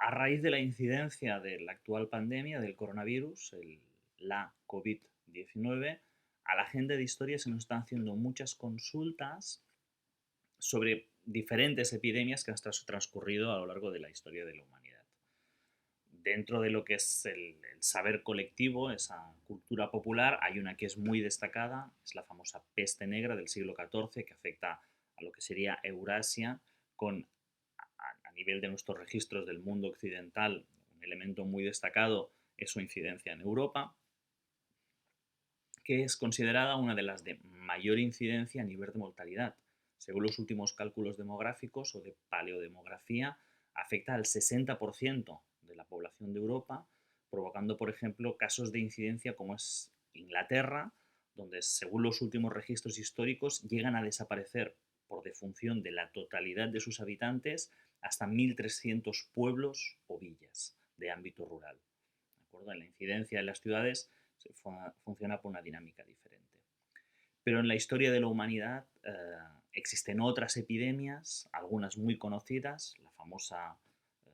A raíz de la incidencia de la actual pandemia del coronavirus, la COVID-19, a la gente de historia se nos están haciendo muchas consultas sobre diferentes epidemias que han transcurrido a lo largo de la historia de la humanidad. Dentro de lo que es el saber colectivo, esa cultura popular, hay una que es muy destacada, es la famosa peste negra del siglo XIV, que afecta a lo que sería Eurasia, con a nivel de nuestros registros del mundo occidental, un elemento muy destacado es su incidencia en Europa, que es considerada una de las de mayor incidencia a nivel de mortalidad. Según los últimos cálculos demográficos o de paleodemografía, afecta al 60% de la población de Europa, provocando, por ejemplo, casos de incidencia como es Inglaterra, donde según los últimos registros históricos llegan a desaparecer por defunción de la totalidad de sus habitantes hasta 1.300 pueblos o villas de ámbito rural. ¿De acuerdo? En la incidencia en las ciudades funciona por una dinámica diferente. Pero en la historia de la humanidad existen otras epidemias, algunas muy conocidas, la famosa eh,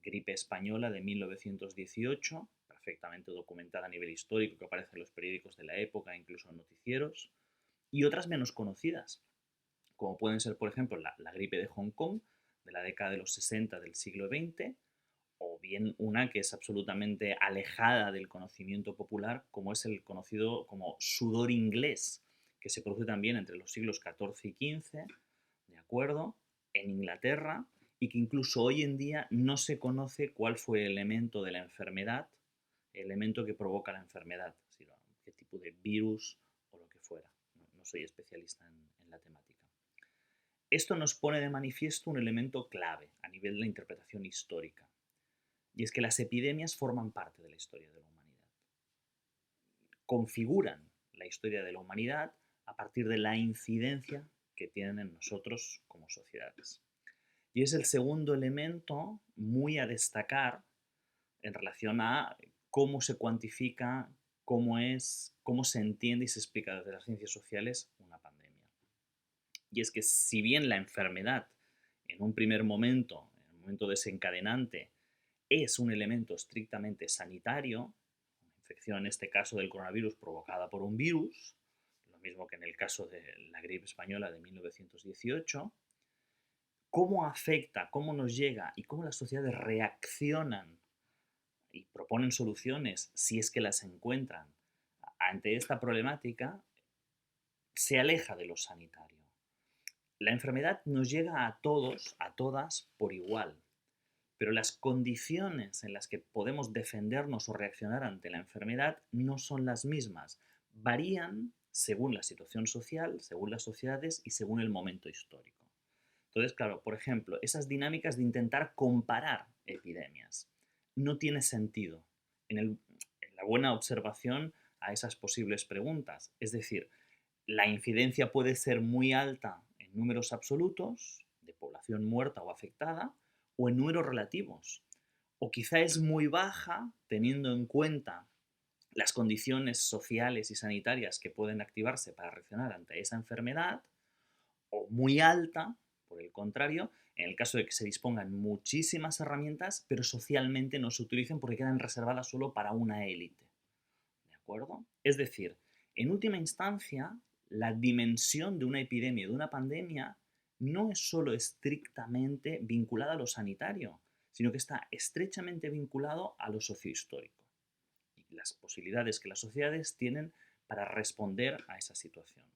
gripe española de 1918, perfectamente documentada a nivel histórico, que aparece en los periódicos de la época, incluso en noticieros, y otras menos conocidas, como pueden ser, por ejemplo, la gripe de Hong Kong, de la década de los 60 del siglo XX, o bien una que es absolutamente alejada del conocimiento popular, como es el conocido como sudor inglés, que se produce también entre los siglos XIV y XV, ¿de acuerdo? En Inglaterra, y que incluso hoy en día no se conoce cuál fue el elemento de la enfermedad, el elemento que provoca la enfermedad, sino qué tipo de virus o lo que fuera. No soy especialista en la temática. Esto nos pone de manifiesto un elemento clave a nivel de la interpretación histórica, y es que las epidemias forman parte de la historia de la humanidad. Configuran la historia de la humanidad a partir de la incidencia que tienen en nosotros como sociedades. Y es el segundo elemento muy a destacar en relación a cómo se cuantifica, cómo se entiende y se explica desde las ciencias sociales una pandemia. Y es que si bien la enfermedad en un primer momento, en el momento desencadenante, es un elemento estrictamente sanitario, una infección en este caso del coronavirus provocada por un virus, lo mismo que en el caso de la gripe española de 1918, cómo afecta, cómo nos llega y cómo las sociedades reaccionan y proponen soluciones, si es que las encuentran, ante esta problemática, se aleja de lo sanitario. La enfermedad nos llega a todos, a todas, por igual, pero las condiciones en las que podemos defendernos o reaccionar ante la enfermedad no son las mismas. Varían según la situación social, según las sociedades y según el momento histórico. Entonces, claro, por ejemplo, esas dinámicas de intentar comparar epidemias no tiene sentido en la buena observación a esas posibles preguntas. Es decir, la incidencia puede ser muy alta en números absolutos de población muerta o afectada, o en números relativos. O quizá es muy baja teniendo en cuenta las condiciones sociales y sanitarias que pueden activarse para reaccionar ante esa enfermedad, o muy alta, por el contrario, en el caso de que se dispongan muchísimas herramientas, pero socialmente no se utilicen porque quedan reservadas solo para una élite. ¿De acuerdo? Es decir, en última instancia, la dimensión de una epidemia, de una pandemia, no es solo estrictamente vinculada a lo sanitario, sino que está estrechamente vinculado a lo sociohistórico y las posibilidades que las sociedades tienen para responder a esa situación.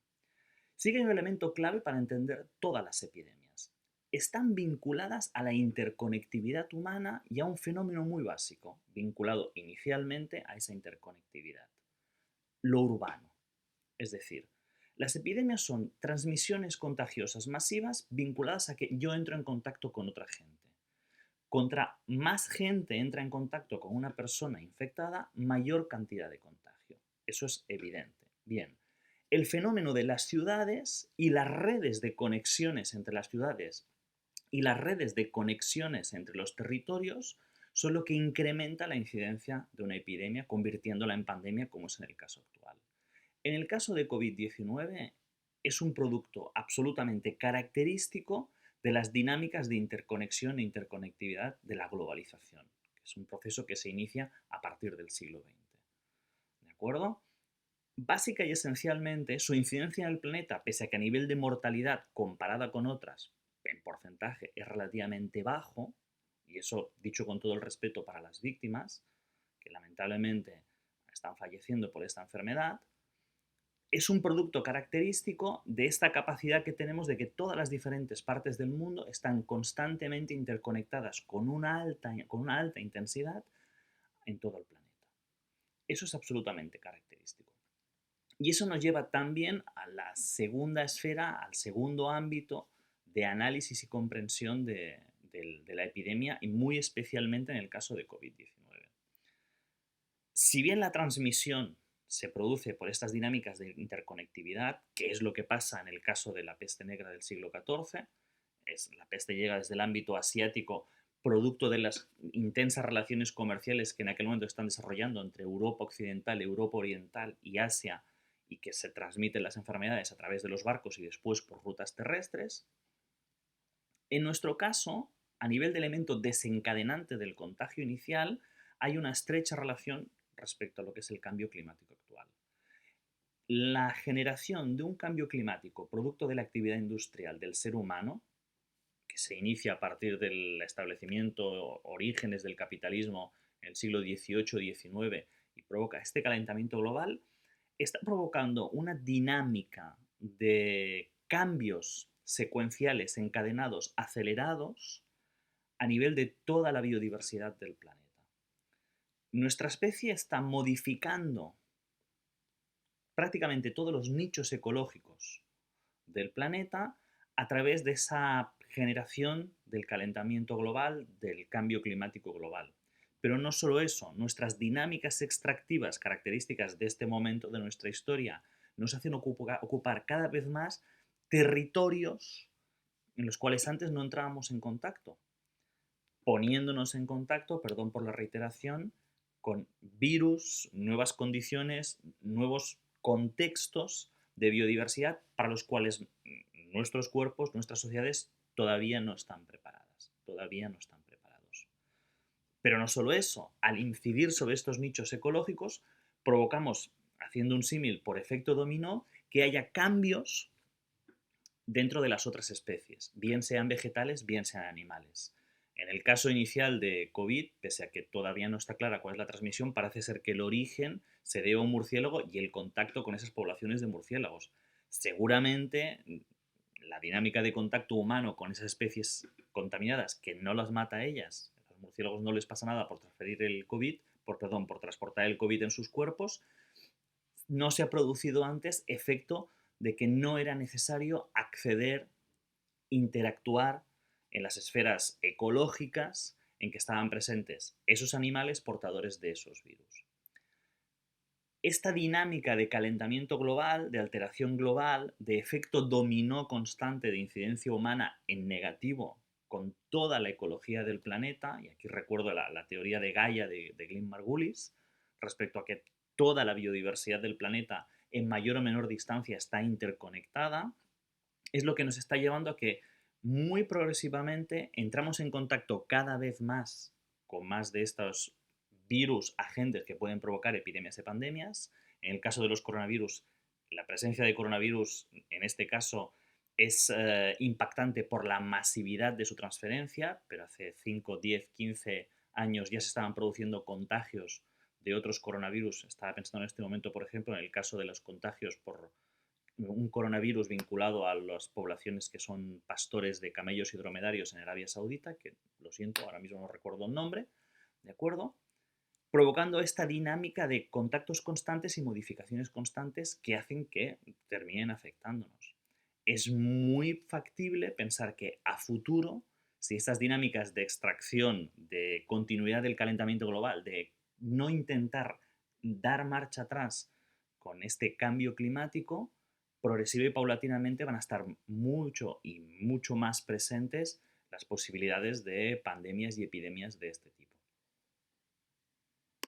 Sí que hay un elemento clave para entender todas las epidemias. Están vinculadas a la interconectividad humana y a un fenómeno muy básico, vinculado inicialmente a esa interconectividad: lo urbano. Es decir, las epidemias son transmisiones contagiosas masivas vinculadas a que yo entro en contacto con otra gente. Contra más gente entra en contacto con una persona infectada, mayor cantidad de contagio. Eso es evidente. Bien, el fenómeno de las ciudades y las redes de conexiones entre las ciudades y las redes de conexiones entre los territorios son lo que incrementa la incidencia de una epidemia, convirtiéndola en pandemia, como es en el caso actual. En el caso de COVID-19 es un producto absolutamente característico de las dinámicas de interconexión e interconectividad de la globalización, que es un proceso que se inicia a partir del siglo XX. ¿De acuerdo? Básica y esencialmente, su incidencia en el planeta, pese a que a nivel de mortalidad comparada con otras, en porcentaje es relativamente bajo, y eso dicho con todo el respeto para las víctimas, que lamentablemente están falleciendo por esta enfermedad, es un producto característico de esta capacidad que tenemos de que todas las diferentes partes del mundo están constantemente interconectadas con una alta intensidad en todo el planeta. Eso es absolutamente característico. Y eso nos lleva también a la segunda esfera, al segundo ámbito de análisis y comprensión de la epidemia y muy especialmente en el caso de COVID-19. Si bien la transmisión se produce por estas dinámicas de interconectividad, que es lo que pasa en el caso de la peste negra del siglo XIV, la peste llega desde el ámbito asiático, producto de las intensas relaciones comerciales que en aquel momento están desarrollando entre Europa occidental, Europa oriental y Asia, y que se transmiten las enfermedades a través de los barcos y después por rutas terrestres. En nuestro caso, a nivel de elemento desencadenante del contagio inicial, hay una estrecha relación respecto a lo que es el cambio climático actual. La generación de un cambio climático producto de la actividad industrial del ser humano, que se inicia a partir del establecimiento, orígenes del capitalismo en el siglo XVIII-XIX y provoca este calentamiento global, está provocando una dinámica de cambios secuenciales encadenados, acelerados, a nivel de toda la biodiversidad del planeta. Nuestra especie está modificando prácticamente todos los nichos ecológicos del planeta a través de esa generación del calentamiento global, del cambio climático global. Pero no solo eso, nuestras dinámicas extractivas características de este momento de nuestra historia nos hacen ocupar cada vez más territorios en los cuales antes no entrábamos en contacto, poniéndonos en contacto, perdón por la reiteración, con virus, nuevas condiciones, nuevos contextos de biodiversidad para los cuales nuestros cuerpos, nuestras sociedades todavía no están preparadas, todavía no están preparados. Pero no solo eso, al incidir sobre estos nichos ecológicos, provocamos, haciendo un símil por efecto dominó, que haya cambios dentro de las otras especies, bien sean vegetales, bien sean animales. En el caso inicial de COVID, pese a que todavía no está clara cuál es la transmisión, parece ser que el origen se debe a un murciélago y el contacto con esas poblaciones de murciélagos. Seguramente la dinámica de contacto humano con esas especies contaminadas que no las mata a ellas, a los murciélagos no les pasa nada por transferir el COVID, por transportar el COVID en sus cuerpos, no se ha producido antes efecto de que no era necesario acceder, interactuar en las esferas ecológicas en que estaban presentes esos animales portadores de esos virus. Esta dinámica de calentamiento global, de alteración global, de efecto dominó constante de incidencia humana en negativo con toda la ecología del planeta, y aquí recuerdo la teoría de Gaia de Glyn Margulis, respecto a que toda la biodiversidad del planeta en mayor o menor distancia está interconectada, es lo que nos está llevando a que muy progresivamente entramos en contacto cada vez más con más de estos virus agentes que pueden provocar epidemias y pandemias. En el caso de los coronavirus, la presencia de coronavirus en este caso es impactante por la masividad de su transferencia, pero hace 5, 10, 15 años ya se estaban produciendo contagios de otros coronavirus. Estaba pensando en este momento, por ejemplo, en el caso de los contagios por un coronavirus vinculado a las poblaciones que son pastores de camellos y dromedarios en Arabia Saudita, que lo siento, ahora mismo no recuerdo el nombre, ¿de acuerdo? Provocando esta dinámica de contactos constantes y modificaciones constantes que hacen que terminen afectándonos. Es muy factible pensar que a futuro, si estas dinámicas de extracción, de continuidad del calentamiento global, de no intentar dar marcha atrás con este cambio climático, progresiva y paulatinamente van a estar mucho y mucho más presentes las posibilidades de pandemias y epidemias de este tipo.